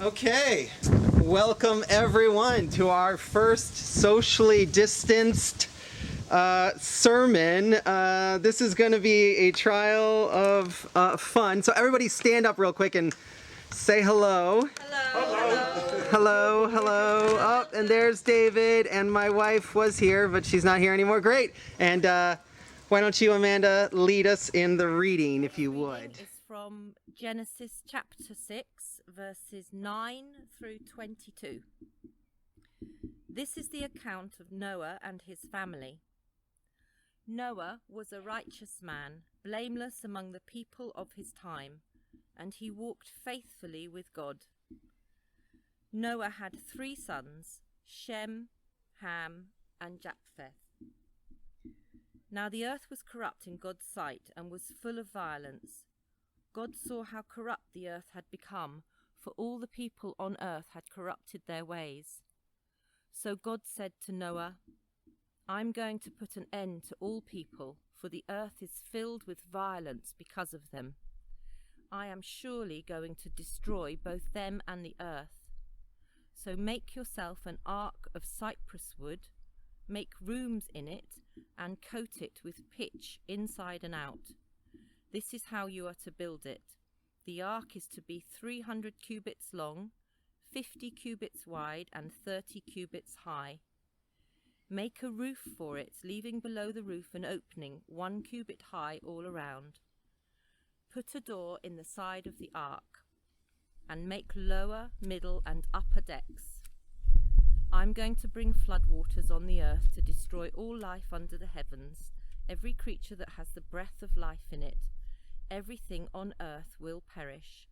Okay, welcome everyone to our first socially distanced sermon. This is going to be a trial of fun. So everybody stand up real quick and say hello. Hello, hello. Oh, and there's David, and my wife was here, but she's not here anymore. Great. And why don't you, Amanda, lead us in the reading, if you would. It's from Genesis chapter 6, verses 9 through 22. This is the account of Noah and his family. Noah was a righteous man, blameless among the people of his time, and he walked faithfully with God. Noah had 3 sons, Shem, Ham, and Japheth. Now the earth was corrupt in God's sight and was full of violence. God saw how corrupt the earth had become, for all the people on earth had corrupted their ways. So God said to Noah, I'm going to put an end to all people, for the earth is filled with violence because of them. I am surely going to destroy both them and the earth. So make yourself an ark of cypress wood, make rooms in it, and coat it with pitch inside and out. This is how you are to build it. The ark is to be 300 cubits long, 50 cubits wide, and 30 cubits high. Make a roof for it, leaving below the roof an opening 1 cubit high all around. Put a door in the side of the ark, and make lower, middle, and upper decks. I'm going to bring floodwaters on the earth to destroy all life under the heavens, every creature that has the breath of life in it. Everything on earth will perish.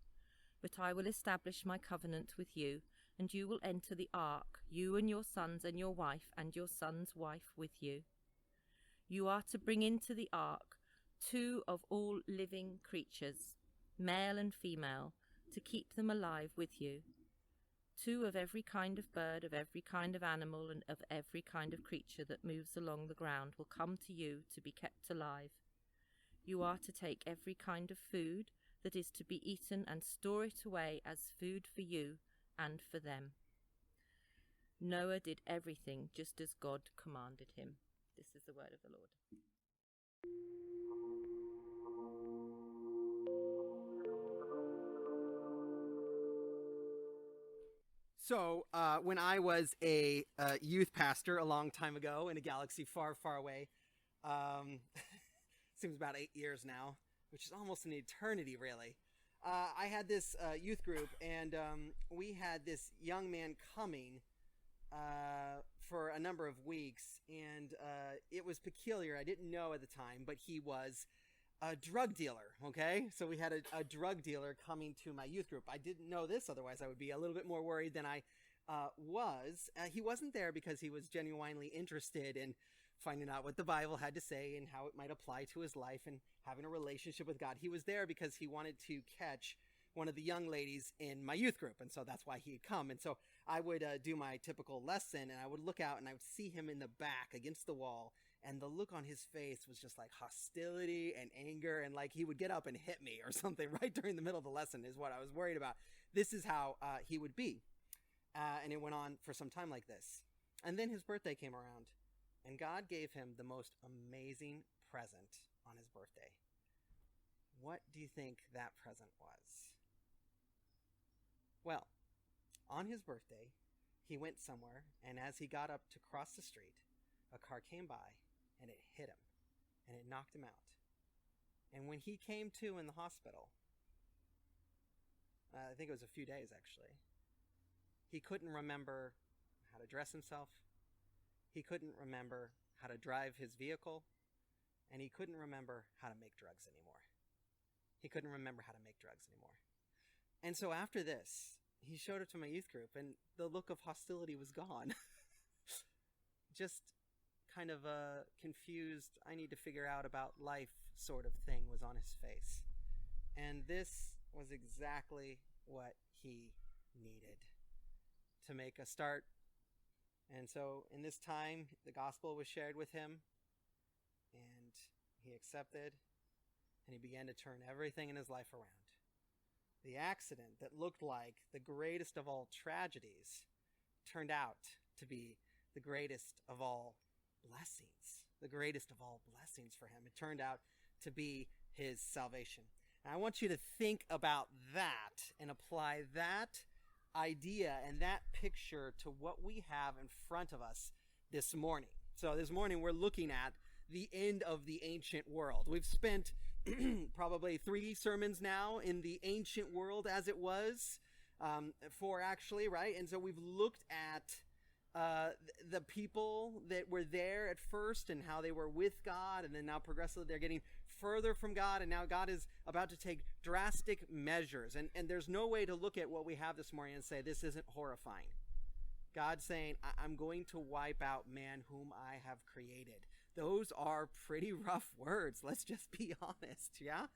But I will establish my covenant with you, and you will enter the ark, you and your sons and your wife and your son's wife with you. You are to bring into the ark 2 of all living creatures, male and female, to keep them alive with you. 2 of every kind of bird, of every kind of animal, and of every kind of creature that moves along the ground will come to you to be kept alive. You are to take every kind of food that is to be eaten and store it away as food for you and for them. Noah did everything just as God commanded him. This is the word of the Lord. So when I was a youth pastor a long time ago in a galaxy far, far away, seems about 8 years now, which is almost an eternity, really. I had this youth group, and we had this young man coming for a number of weeks, and it was peculiar. I didn't know at the time, but he was a drug dealer, okay? So we had a drug dealer coming to my youth group. I didn't know this, otherwise I would be a little bit more worried than I was. He wasn't there because he was genuinely interested in finding out what the Bible had to say and how it might apply to his life and having a relationship with God. He was there because he wanted to catch one of the young ladies in my youth group, and so that's why he had come. And so I would do my typical lesson, and I would look out, and I would see him in the back against the wall, and the look on his face was just like hostility and anger, and like he would get up and hit me or something right during the middle of the lesson is what I was worried about. This is how he would be. And it went on for some time like this. And then his birthday came around, and God gave him the most amazing present on his birthday. What do you think that present was? Well, on his birthday, he went somewhere, and as he got up to cross the street, a car came by, and it hit him, and it knocked him out. And when he came to in the hospital, I think it was a few days actually, he couldn't remember how to dress himself, he couldn't remember how to drive his vehicle, and he couldn't remember how to make drugs anymore. He couldn't remember how to make drugs anymore. And so after this, he showed up to my youth group, and the look of hostility was gone. Just kind of a confused, I need to figure out about life sort of thing was on his face. And this was exactly what he needed to make a start. And so in this time, the gospel was shared with him, and he accepted, and he began to turn everything in his life around. the accident that looked like the greatest of all tragedies turned out to be the greatest of all blessings. The greatest of all blessings for him. It turned out to be his salvation. And I want you to think about that and apply that idea and that picture to what we have in front of us this morning. So this morning we're looking at the end of the ancient world. We've spent probably 3 sermons now in the ancient world as it was, 4 actually, right? And so we've looked at the people that were there at first and how they were with God, and then now progressively they're getting further from God, and now God is about to take drastic measures. And there's no way to look at what we have this morning and say, this isn't horrifying. God's saying, I'm going to wipe out man whom I have created. Those are pretty rough words. Let's just be honest, yeah?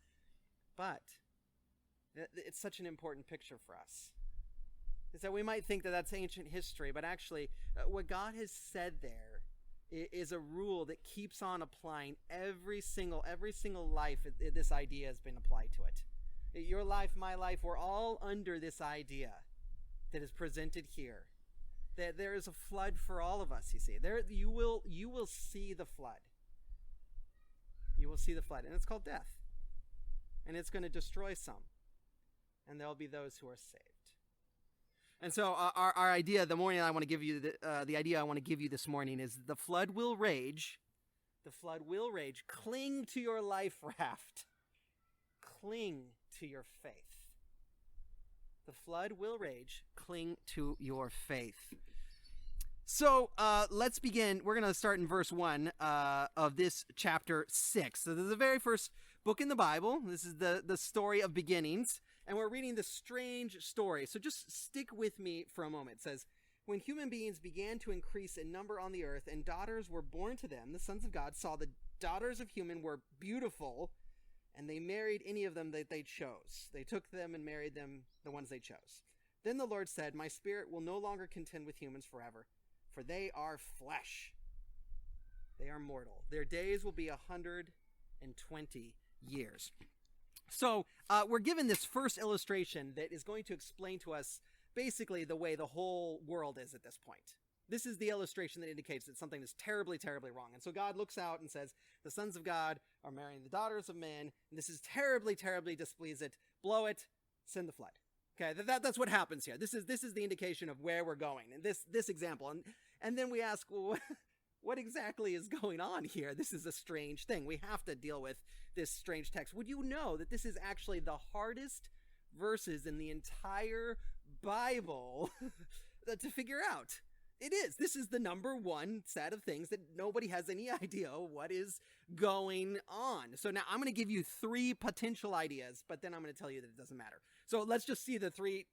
But it's such an important picture for us. Is that we might think that that's ancient history, but actually what God has said there is a rule that keeps on applying every single life. This idea has been applied to it. Your life, my life, we're all under this idea that is presented here. That there is a flood for all of us, you see. You will see the flood. You will see the flood, and it's called death. And it's going to destroy some. And there'll be those who are saved. And so our idea, the idea I want to give you this morning is the flood will rage. The flood will rage. Cling to your life raft. Cling to your faith. The flood will rage. Cling to your faith. So let's begin. We're going to start in verse 1 of this chapter 6. So this is the very first book in the Bible. This is the story of beginnings. And we're reading the strange story. So just stick with me for a moment. It says, when human beings began to increase in number on the earth and daughters were born to them, the sons of God saw the daughters of human were beautiful, and they married any of them that they chose. They took them and married them, the ones they chose. Then the Lord said, my spirit will no longer contend with humans forever, for they are flesh. They are mortal. Their days will be 120 years. So we're given this first illustration that is going to explain to us basically the way the whole world is at this point. This is the illustration that indicates that something is terribly, terribly wrong. And so God looks out and says, the sons of God are marrying the daughters of men, and this is terribly, terribly displeased. Blow it, send the flood. Okay, that's what happens here. This is the indication of where we're going in this example. And then we ask, well, what exactly is going on here? This is a strange thing. We have to deal with this strange text. Would you know that this is actually the hardest verses in the entire Bible to figure out? It is. This is the number one set of things that nobody has any idea what is going on. So now I'm going to give you 3 potential ideas, but then I'm going to tell you that it doesn't matter. So let's just see the 3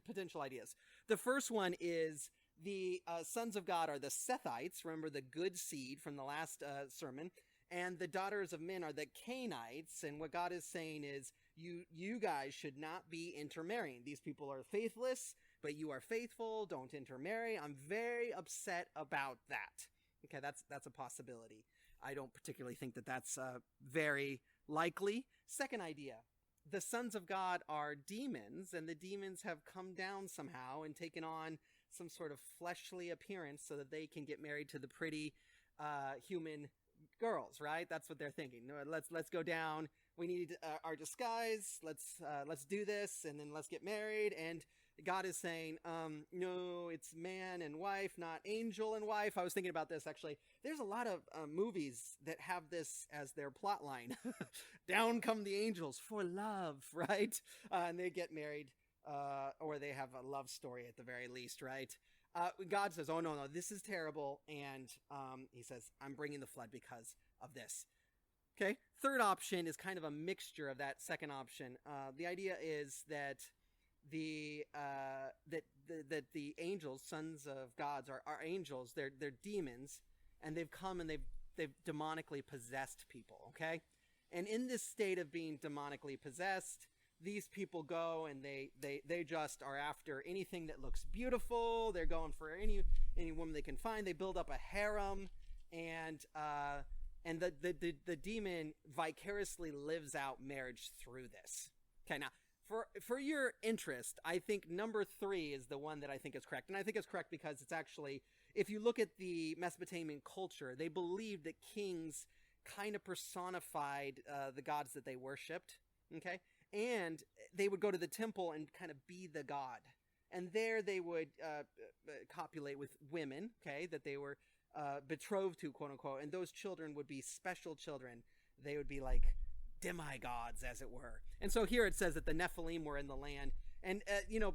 potential ideas. The first one is the sons of God are the Sethites. Remember the good seed from the last sermon. And the daughters of men are the Canaanites. And what God is saying is, you guys should not be intermarrying. These people are faithless, but you are faithful. Don't intermarry. I'm very upset about that. Okay, that's a possibility. I don't particularly think that that's very likely. Second idea, the sons of God are demons, and the demons have come down somehow and taken on some sort of fleshly appearance so that they can get married to the pretty human girls, right? That's what they're thinking. Let's go down. We need our disguise. Let's do this, and then let's get married. And God is saying, no, it's man and wife, not angel and wife. I was thinking about this, actually. There's a lot of movies that have this as their plot line. Down come the angels for love, right? And they get married, or they have a love story at the very least, right? God says, oh, no, this is terrible. And he says, I'm bringing the flood because of this. Okay. Third option is kind of a mixture of that second option. The idea is that the angels, sons of gods, are angels. They're demons, and they've come and they've demonically possessed people. Okay. And in this state of being demonically possessed, these people go and they just are after anything that looks beautiful. They're going for any woman they can find. They build up a harem, and the demon vicariously lives out marriage through this. Okay, now for your interest, I think number 3 is the one that I think is correct. And I think it's correct because it's actually, if you look at the Mesopotamian culture, they believed that kings kind of personified the gods that they worshipped, okay? And they would go to the temple and kind of be the god. And there they would copulate with women, okay, that they were betrothed to, quote unquote. And those children would be special children. They would be like demigods, as it were. And so here it says that the Nephilim were in the land. And,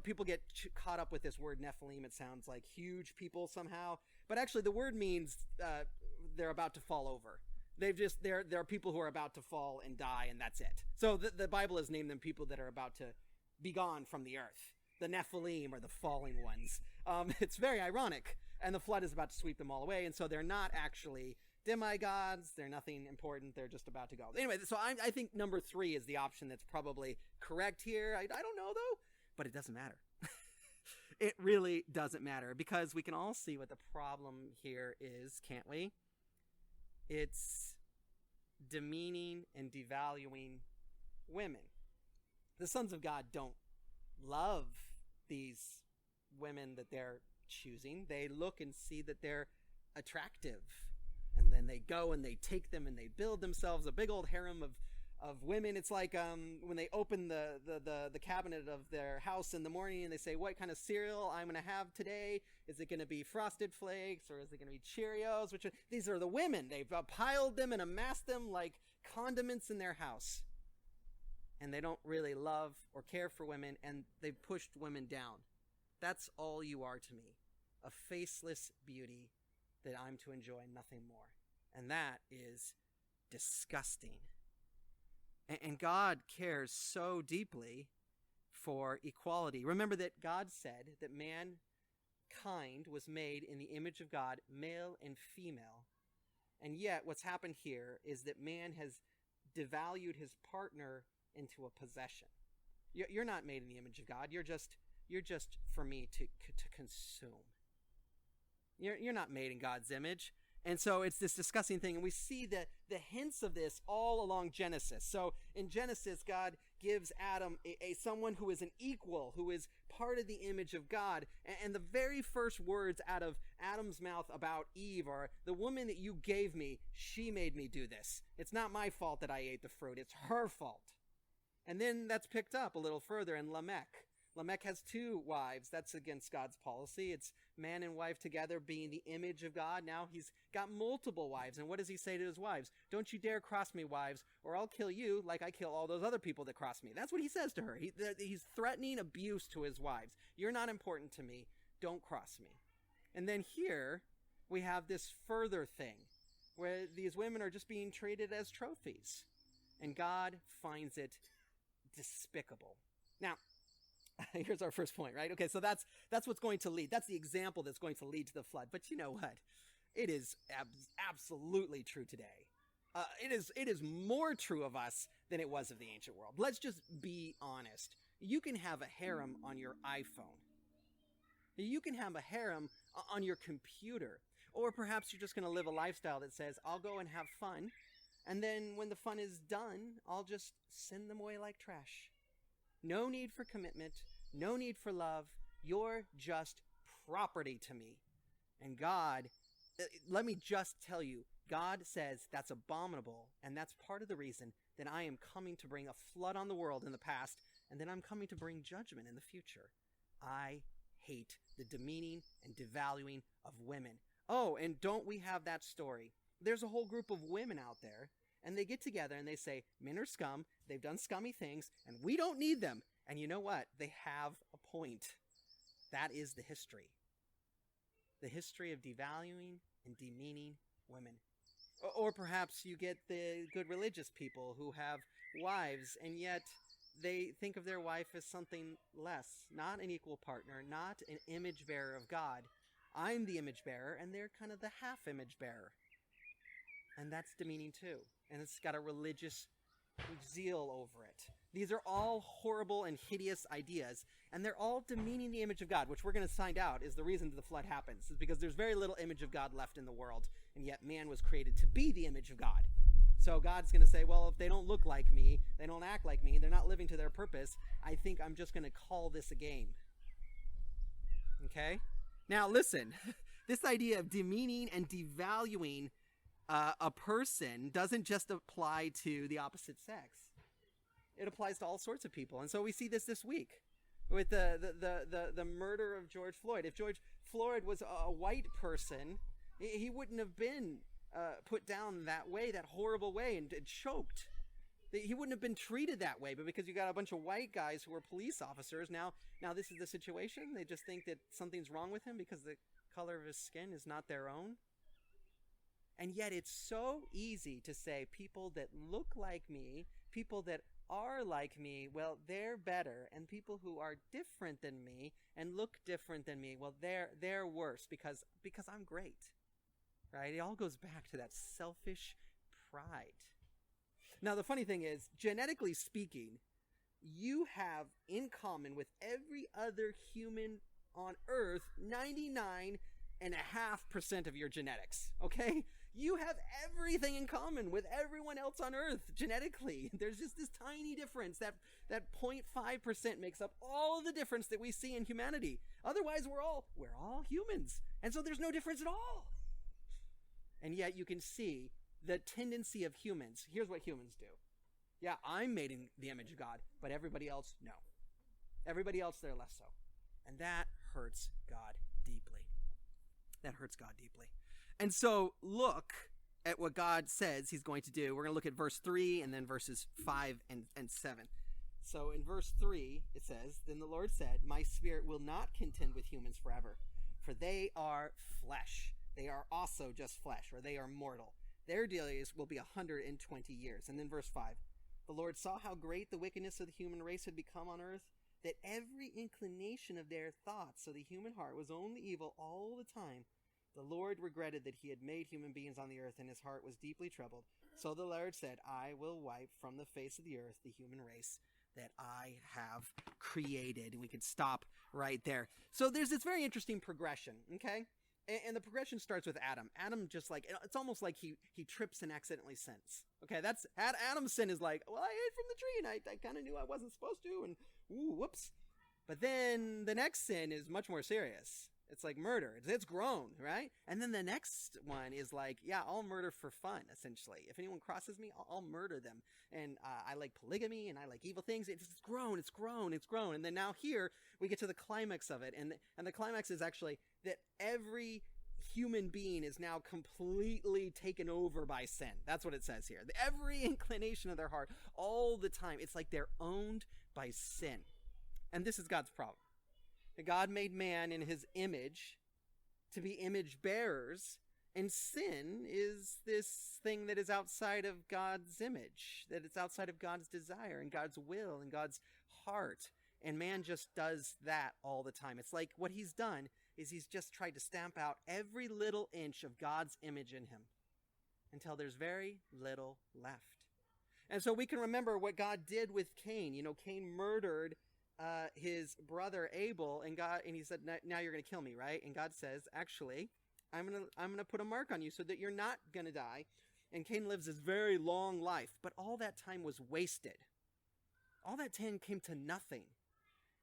people get caught up with this word Nephilim. It sounds like huge people somehow. But actually the word means they're about to fall over. There are people who are about to fall and die, and that's it. So the Bible has named them people that are about to be gone from the earth. The Nephilim are the falling ones. It's very ironic. And the flood is about to sweep them all away. And so they're not actually demigods. They're nothing important. They're just about to go. Anyway, so I think number 3 is the option that's probably correct here. I don't know, though. But it doesn't matter. It really doesn't matter, because we can all see what the problem here is, can't we? It's demeaning and devaluing women. The sons of God don't love these women that they're choosing. They look and see that they're attractive, and then they go and they take them and they build themselves a big old harem of women. It's like when they open the cabinet of their house in the morning and they say, what kind of cereal I'm going to have today? Is it going to be Frosted Flakes, or is it going to be Cheerios? These are the women. They've piled them and amassed them like condiments in their house. And they don't really love or care for women, and they've pushed women down. That's all you are to me. A faceless beauty that I'm to enjoy, nothing more. And that is disgusting. And God cares so deeply for equality. Remember that God said that mankind was made in the image of God, male and female. And yet what's happened here is that man has devalued his partner into a possession. You're not made in the image of God. You're just for me to consume. You're not made in God's image. And so it's this disgusting thing. And we see the hints of this all along Genesis. So in Genesis, God gives Adam a someone who is an equal, who is part of the image of God. And the very first words out of Adam's mouth about Eve are, the woman that you gave me, she made me do this. It's not my fault that I ate the fruit. It's her fault. And then that's picked up a little further in Lamech. Lamech has 2 wives. That's against God's policy. It's man and wife together being the image of God. Now he's got multiple wives. And what does he say to his wives? Don't you dare cross me, wives, or I'll kill you like I kill all those other people that cross me. That's what he says to her. He's threatening abuse to his wives. You're not important to me. Don't cross me. And then here we have this further thing where these women are just being treated as trophies. And God finds it despicable. Now, here's our first point, right? Okay, so that's what's going to lead. That's the example that's going to lead to the flood. But you know what? It is absolutely true today. It is more true of us than it was of the ancient world. Let's just be honest. You can have a harem on your iPhone. You can have a harem on your computer. Or perhaps you're just going to live a lifestyle that says, I'll go and have fun, and then when the fun is done, I'll just send them away like trash. No need for commitment, no need for love. You're just property to me. And God, let me just tell you, God says that's abominable, and that's part of the reason that I am coming to bring a flood on the world in the past, and then I'm coming to bring judgment in the future. I hate the demeaning and devaluing of women. Oh, and don't we have that story? There's a whole group of women out there, and they get together and they say, men are scum, they've done scummy things, and we don't need them. And you know what? They have a point. That is the history. The history of devaluing and demeaning women. Or perhaps you get the good religious people who have wives, and yet they think of their wife as something less, not an equal partner, not an image bearer of God. I'm the image bearer, and they're kind of the half image bearer. And that's demeaning too. And it's got a religious zeal over it. These are all horrible and hideous ideas, and they're all demeaning the image of God, which we're going to find out is the reason the flood happens, is because there's very little image of God left in the world, and yet man was created to be the image of God. So God's going to say, well, if they don't look like me, they don't act like me, they're not living to their purpose, I think I'm just going to call this a game. Okay? Now listen, this idea of demeaning and devaluing a person doesn't just apply to the opposite sex. It applies to all sorts of people. And so we see this week with the murder of George Floyd. If George Floyd was a white person, he wouldn't have been put down that way, that horrible way, and choked. He wouldn't have been treated that way, but because you got a bunch of white guys who are police officers, now this is the situation. They just think that something's wrong with him because the color of his skin is not their own. And yet it's so easy to say people that look like me, people that are like me, well, they're better, and people who are different than me and look different than me, well, they're worse because I'm great. Right? It all goes back to that selfish pride. Now, the funny thing is, genetically speaking, you have in common with every other human on Earth 99.5% of your genetics, okay? You have everything in common with everyone else on Earth genetically. There's just this tiny difference. That 0.5% makes up all the difference that we see in humanity. Otherwise, we're all humans. And so there's no difference at all. And yet you can see the tendency of humans. Here's what humans do. Yeah, I'm made in the image of God, but everybody else, no. Everybody else, they're less so. And that hurts God deeply. That hurts God deeply. And so look at what God says he's going to do. We're going to look at verse 3 and then verses 5 and 7. So in verse 3, it says, "Then the Lord said, my spirit will not contend with humans forever, for they are flesh. They are also just flesh, or they are mortal. Their days will be 120 years. And then verse 5, the Lord saw how great the wickedness of the human race had become on earth, that every inclination of their thoughts, so the human heart, was only evil all the time. The Lord regretted that he had made human beings on the earth, and his heart was deeply troubled. So the Lord said, I will wipe from the face of the earth the human race that I have created." And we can stop right there. So there's this very interesting progression, okay? And the progression starts with Adam. Adam just like, it's almost like he trips and accidentally sins. Okay, that's, Adam's sin is like, well, I ate from the tree and I kind of knew I wasn't supposed to, and ooh, whoops. But then the next sin is much more serious. It's like murder. It's grown, right? And then the next one is like, yeah, I'll murder for fun, essentially. If anyone crosses me, I'll murder them. And I like polygamy and I like evil things. It's grown, it's grown, it's grown. And then now here we get to the climax of it. And the climax is actually that every human being is now completely taken over by sin. That's what it says here. Every inclination of their heart, all the time. It's like they're owned by sin. And this is God's problem. God made man in his image to be image bearers, and sin is this thing that is outside of God's image, that it's outside of God's desire and God's will and God's heart. And man just does that all the time. It's like what he's done is he's just tried to stamp out every little inch of God's image in him until there's very little left. And so we can remember what God did with Cain. You know, Cain murdered his brother Abel, and he said, now you're going to kill me, right? And God says, actually, I'm going to put a mark on you so that you're not going to die. And Cain lives this very long life, but all that time was wasted. All that time came to nothing.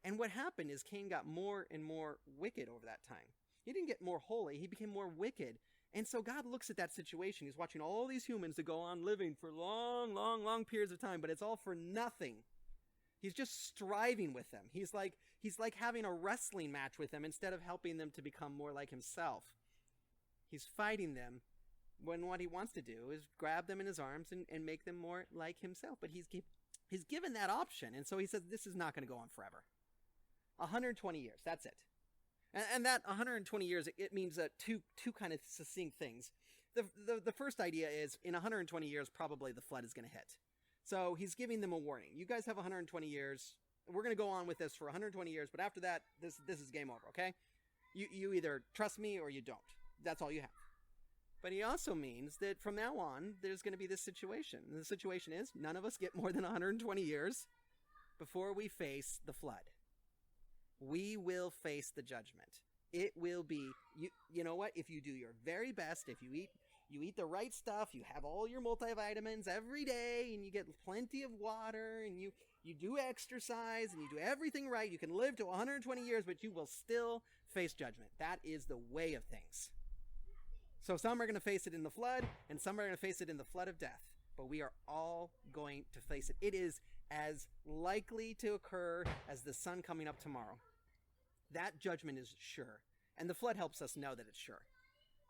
And what happened is Cain got more and more wicked over that time. He didn't get more holy, he became more wicked. And so God looks at that situation. He's watching all these humans that go on living for long, long, long periods of time, but it's all for nothing. He's just striving with them. He's like having a wrestling match with them instead of helping them to become more like himself. He's fighting them when what he wants to do is grab them in his arms and make them more like himself. But he's given that option. And so he says, this is not going to go on forever. 120 years, that's it. And that 120 years, it means two kind of succinct things. The first idea is in 120 years, probably the flood is going to hit. So he's giving them a warning. You guys have 120 years. We're going to go on with this for 120 years, but after that, this is game over, okay? You either trust me or you don't. That's all you have. But he also means that from now on, there's going to be this situation. And the situation is none of us get more than 120 years before we face the flood. We will face the judgment. It will be, you know what? If you do your very best, if you eat you eat the right stuff, you have all your multivitamins every day, and you get plenty of water, and you do exercise, and you do everything right, you can live to 120 years, but you will still face judgment. That is the way of things. So some are going to face it in the flood, and some are going to face it in the flood of death. But we are all going to face it. It is as likely to occur as the sun coming up tomorrow. That judgment is sure. And the flood helps us know that it's sure.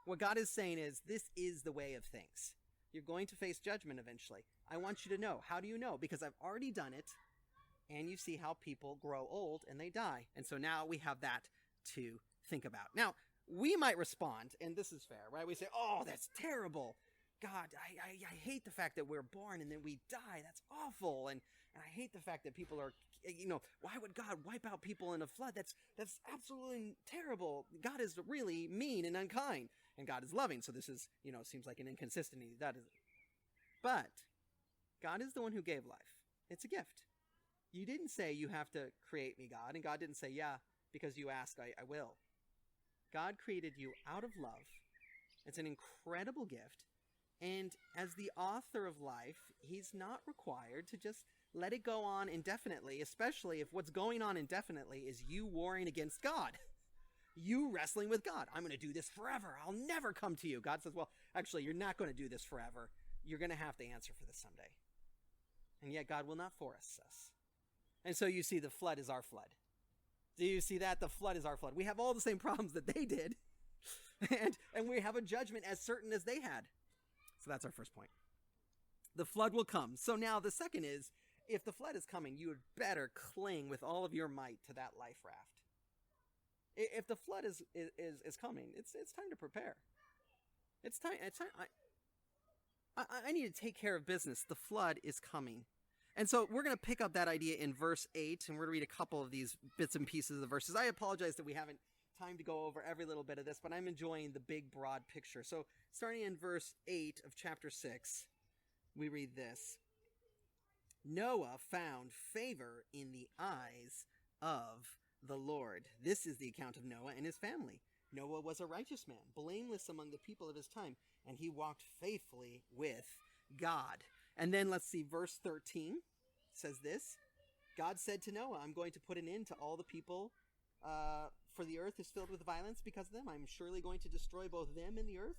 What God is saying is, this is the way of things. You're going to face judgment eventually. I want you to know. How do you know? Because I've already done it, and you see how people grow old and they die. And so now we have that to think about. Now, we might respond, and this is fair, right? We say, oh, that's terrible. God, I hate the fact that we're born and then we die. That's awful. And I hate the fact that people are, why would God wipe out people in a flood? That's absolutely terrible. God is really mean and unkind, and God is loving. So this is, seems like an inconsistency. That is, but God is the one who gave life. It's a gift. You didn't say you have to create me, God, and God didn't say, yeah, because you ask, I will. God created you out of love. It's an incredible gift. And as the author of life, he's not required to just let it go on indefinitely, especially if what's going on indefinitely is you warring against God. You wrestling with God. I'm going to do this forever. I'll never come to you. God says, well, actually, you're not going to do this forever. You're going to have to answer for this someday. And yet God will not force us. And so you see the flood is our flood. Do you see that? The flood is our flood. We have all the same problems that they did. and we have a judgment as certain as they had. So that's our first point. The flood will come. So now the second is, if the flood is coming, you would better cling with all of your might to that life raft. If the flood is coming, it's time to prepare. It's time. I need to take care of business. The flood is coming. And so we're going to pick up that idea in verse 8, and we're going to read a couple of these bits and pieces of the verses. I apologize that we haven't time to go over every little bit of this, but I'm enjoying the big, broad picture. So starting in verse 8 of chapter 6, we read this. Noah found favor in the eyes of the Lord. This is the account of Noah and his family. Noah was a righteous man, blameless among the people of his time, and he walked faithfully with God. And then let's see, verse 13 says this. God said to Noah, I'm going to put an end to all the people, for the earth is filled with violence because of them. I'm surely going to destroy both them and the earth.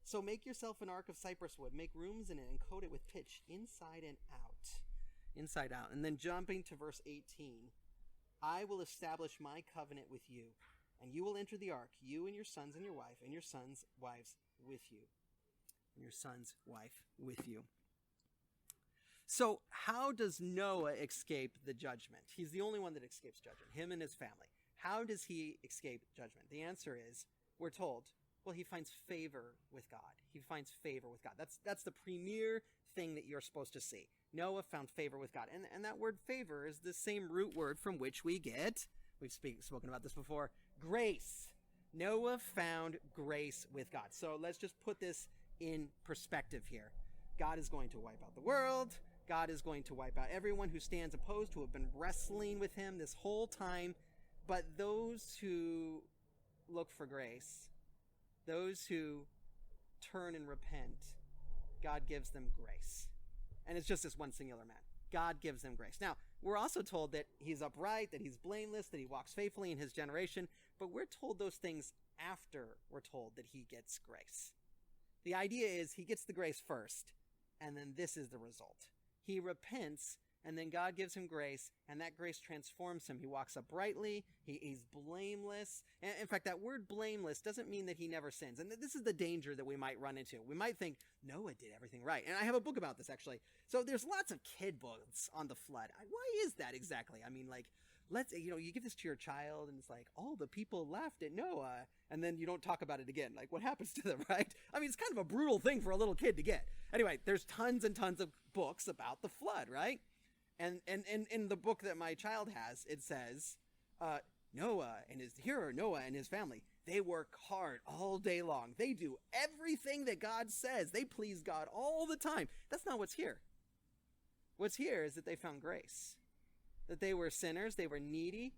So make yourself an ark of cypress wood, make rooms in it, and coat it with pitch, inside and out. Inside out. And then jumping to verse 18. I will establish my covenant with you, and you will enter the ark, you and your sons and your wife, and your sons' wives with you. And your son's wife with you. So how does Noah escape the judgment? He's the only one that escapes judgment, him and his family. How does he escape judgment? The answer is, we're told, well, he finds favor with God. He finds favor with God. That's the premier thing that you're supposed to see. Noah found favor with God. And that word favor is the same root word from which we get, we've spoken about this before, grace. Noah found grace with God. So let's just put this in perspective here. God is going to wipe out the world. God is going to wipe out everyone who stands opposed, who have been wrestling with him this whole time. But those who look for grace, those who turn and repent, God gives them grace. And it's just this one singular man. God gives them grace. Now, we're also told that he's upright, that he's blameless, that he walks faithfully in his generation. But we're told those things after we're told that he gets grace. The idea is he gets the grace first, and then this is the result. He repents, and then God gives him grace, and that grace transforms him. He walks uprightly. He's blameless. And in fact, that word blameless doesn't mean that he never sins. And this is the danger that we might run into. We might think Noah did everything right. And I have a book about this, actually. So there's lots of kid books on the flood. Why is that exactly? I mean, like, you give this to your child, and it's like, all the people laughed at Noah, and then you don't talk about it again. Like, what happens to them, right? I mean, it's kind of a brutal thing for a little kid to get. Anyway, there's tons and tons of books about the flood, right? And in the book that my child has, it says, Noah and his family, they work hard all day long. They do everything that God says. They please God all the time. That's not what's here. What's here is that they found grace. That they were sinners, they were needy.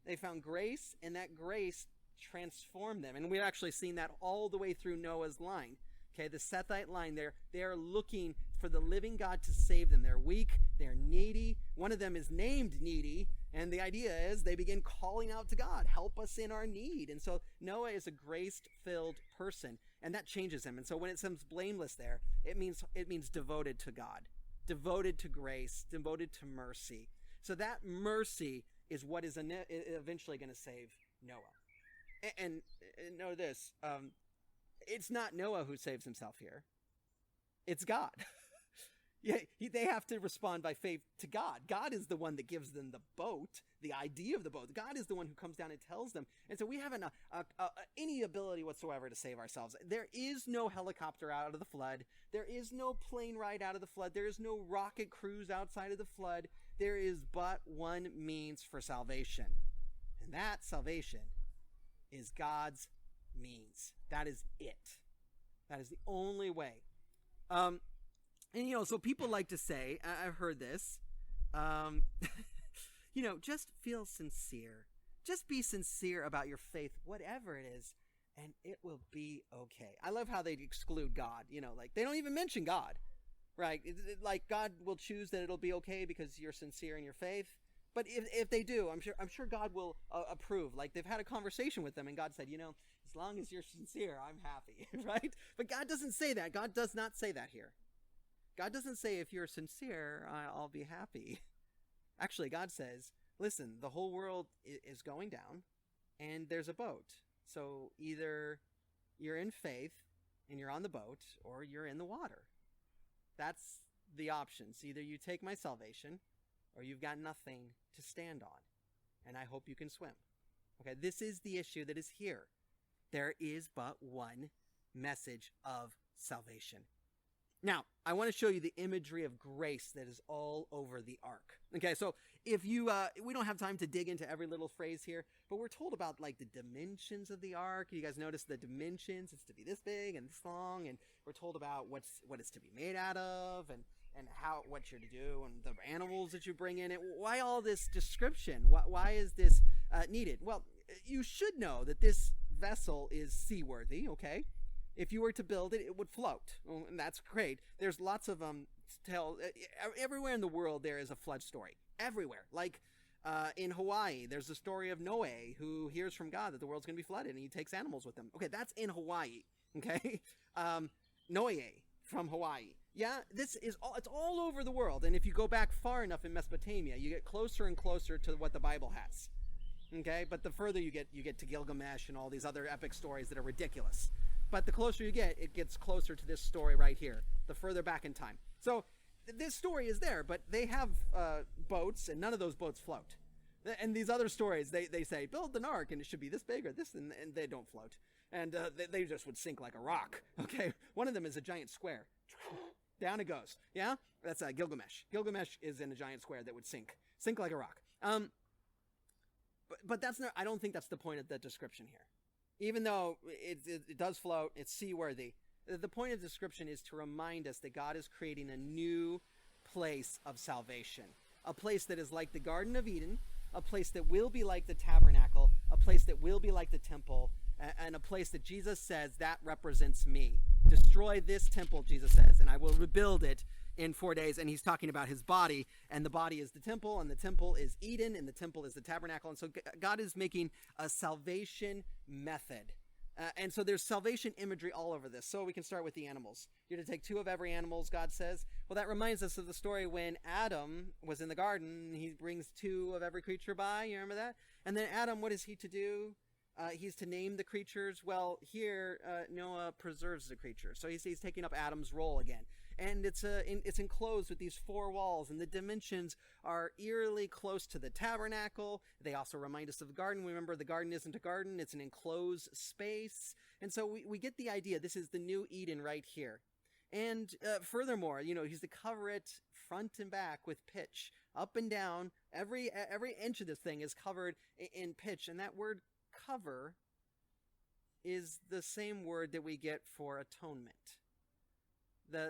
They found grace, and that grace transformed them. And we've actually seen that all the way through Noah's line. Okay, the Sethite line, they're looking for the living God to save them. They're weak, they're needy. One of them is named Needy, and the idea is they begin calling out to God, help us in our need. And so Noah is a grace-filled person, and that changes him. And so when it says blameless there, it means devoted to God, devoted to grace, devoted to mercy. So that mercy is what is eventually going to save Noah. And know this, it's not Noah who saves himself here. It's God. Yeah, they have to respond by faith to God. God is the one that gives them the boat, the idea of the boat. God is the one who comes down and tells them. And so we haven't any ability whatsoever to save ourselves. There is no helicopter out of the flood. There is no plane ride out of the flood. There is no rocket cruise outside of the flood. There is but one means for salvation. And that salvation is God's means. That is it. That is the only way. And, so people like to say, I've heard this, just feel sincere. Just be sincere about your faith, whatever it is, and it will be okay. I love how they exclude God, like they don't even mention God, right? Like God will choose that it'll be okay because you're sincere in your faith. But if they do, I'm sure God will approve. Like they've had a conversation with them and God said, as long as you're sincere, I'm happy, right? But God doesn't say that. God does not say that here. God doesn't say if you're sincere, I'll be happy. Actually, God says, listen, the whole world is going down and there's a boat. So either you're in faith and you're on the boat or you're in the water. That's the options. Either you take my salvation or you've got nothing to stand on. And I hope you can swim. Okay, this is the issue that is here. There is but one message of salvation. Now, I want to show you the imagery of grace that is all over the ark. Okay, so if you, we don't have time to dig into every little phrase here, but we're told about like the dimensions of the ark. You guys notice the dimensions? It's to be this big and this long, and we're told about what it's to be made out of, and what you're to do, and the animals that you bring in it. Why all this description? Why is this needed? Well, you should know that this vessel is seaworthy, okay? If you were to build it, it would float. Well, and that's great. There's lots of everywhere in the world there is a flood story. Everywhere. Like in Hawaii, there's the story of Noe who hears from God that the world's going to be flooded and he takes animals with him. Okay, that's in Hawaii. Okay? Noe from Hawaii. Yeah, it's all over the world. And if you go back far enough in Mesopotamia, you get closer and closer to what the Bible has. Okay? But the further you get to Gilgamesh and all these other epic stories that are ridiculous. But the closer you get, it gets closer to this story right here, the further back in time. So this story is there, but they have boats, and none of those boats float. And these other stories, they say, build an ark, and it should be this big or this, and they don't float. And they just would sink like a rock, okay? One of them is a giant square. Down it goes, yeah? That's Gilgamesh. Gilgamesh is in a giant square that would sink like a rock. But that's not, I don't think that's the point of the description here. Even though it does float, it's seaworthy. The point of the description is to remind us that God is creating a new place of salvation. A place that is like the Garden of Eden, a place that will be like the tabernacle, a place that will be like the temple, and a place that Jesus says, that represents me. Destroy this temple, Jesus says, and I will rebuild it in 4 days. And he's talking about his body, and the body is the temple, and the temple is Eden, and the temple is the tabernacle. And so God is making a salvation method. And so there's salvation imagery all over this. So we can start with the animals. You're to take 2 of every animal, God says. Well, that reminds us of the story when Adam was in the garden. He brings 2 of every creature by. You remember that? And then Adam, what is he to do? He's to name the creatures. Well, here Noah preserves the creature. So he's taking up Adam's role again. And it's enclosed with these 4 walls, and the dimensions are eerily close to the tabernacle. They also remind us of the garden. Remember, the garden isn't a garden, it's an enclosed space. And so we get the idea. This is the new Eden right here. And furthermore, he's to cover it front and back with pitch, up and down. Every inch of this thing is covered in pitch, and that word cover is the same word that we get for atonement.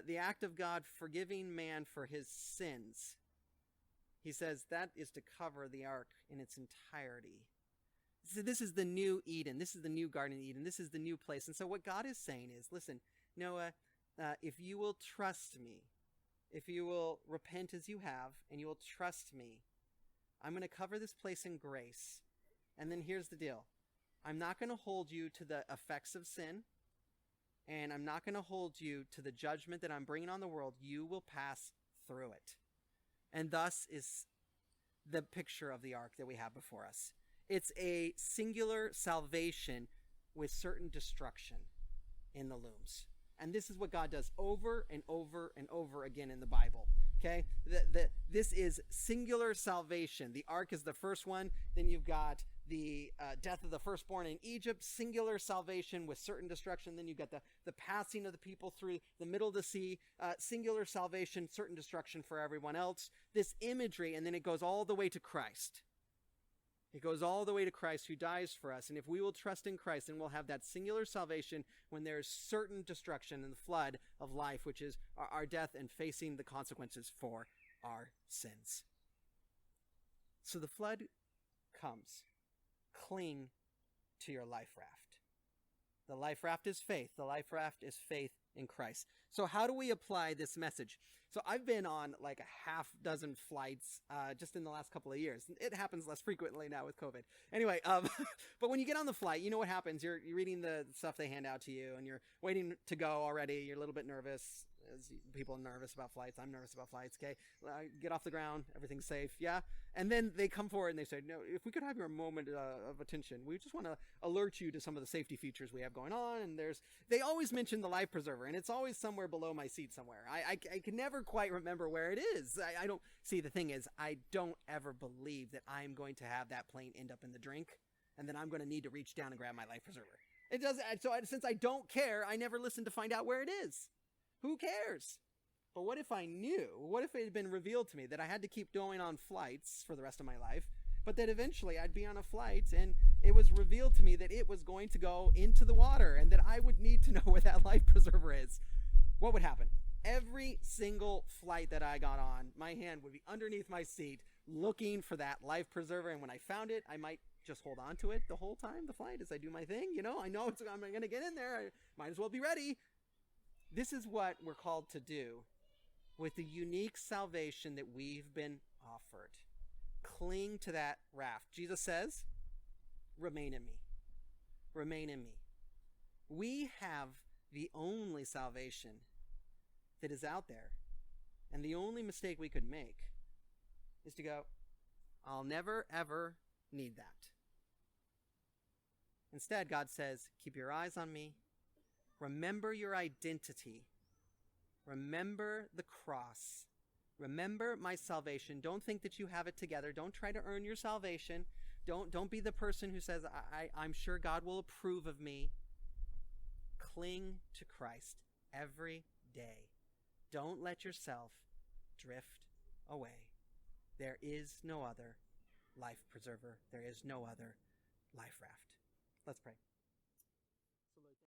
The act of God forgiving man for his sins. He says that is to cover the ark in its entirety. So this is the new Eden. This is the new Garden of Eden. This is the new place. And so what God is saying is, listen, Noah, if you will trust me, if you will repent as you have, and you will trust me, I'm going to cover this place in grace. And then here's the deal. I'm not going to hold you to the effects of sin, and I'm not going to hold you to the judgment that I'm bringing on the world. You will pass through it. And thus is the picture of the ark that we have before us. It's a singular salvation with certain destruction in the looms. And this is what God does over and over and over again in the Bible. Okay? This is singular salvation. The ark is the first one. Then you've got the death of the firstborn in Egypt, singular salvation with certain destruction. Then you've got the passing of the people through the middle of the sea, singular salvation, certain destruction for everyone else. This imagery, and then it goes all the way to Christ. It goes all the way to Christ who dies for us. And if we will trust in Christ, then we'll have that singular salvation when there is certain destruction in the flood of life, which is our death and facing the consequences for our sins. So the flood comes. Cling to your life raft. The life raft is faith. The life raft is faith in Christ. So how do we apply this message? So I've been on like a half dozen flights just in the last couple of years. It happens less frequently now with COVID. Anyway, but when you get on the flight, you know what happens. You're reading the stuff they hand out to you, and you're waiting to go already. You're a little bit nervous. As people are nervous about flights. I'm nervous about flights. Okay, get off the ground. Everything's safe. Yeah. And then they come forward and they say, no, if we could have your moment of attention, we just want to alert you to some of the safety features we have going on. And they always mention the life preserver, and it's always somewhere below my seat somewhere. I can never quite remember where it is. I don't see. The thing is, I don't ever believe that I'm going to have that plane end up in the drink, and then I'm going to need to reach down and grab my life preserver. It does. So since I don't care, I never listen to find out where it is. Who cares? But what if I knew? What if it had been revealed to me that I had to keep going on flights for the rest of my life, but that eventually I'd be on a flight and it was revealed to me that it was going to go into the water and that I would need to know where that life preserver is? What would happen? Every single flight that I got on, my hand would be underneath my seat looking for that life preserver. And when I found it, I might just hold on to it the whole time, the flight, as I do my thing. You know, I'm going to get in there. I might as well be ready. This is what we're called to do with the unique salvation that we've been offered. Cling to that raft. Jesus says, remain in me. Remain in me. We have the only salvation that is out there. And the only mistake we could make is to go, I'll never, ever need that. Instead, God says, keep your eyes on me. Remember your identity. Remember the cross. Remember my salvation. Don't think that you have it together. Don't try to earn your salvation. Don't be the person who says, I'm sure God will approve of me. Cling to Christ every day. Don't let yourself drift away. There is no other life preserver. There is no other life raft. Let's pray.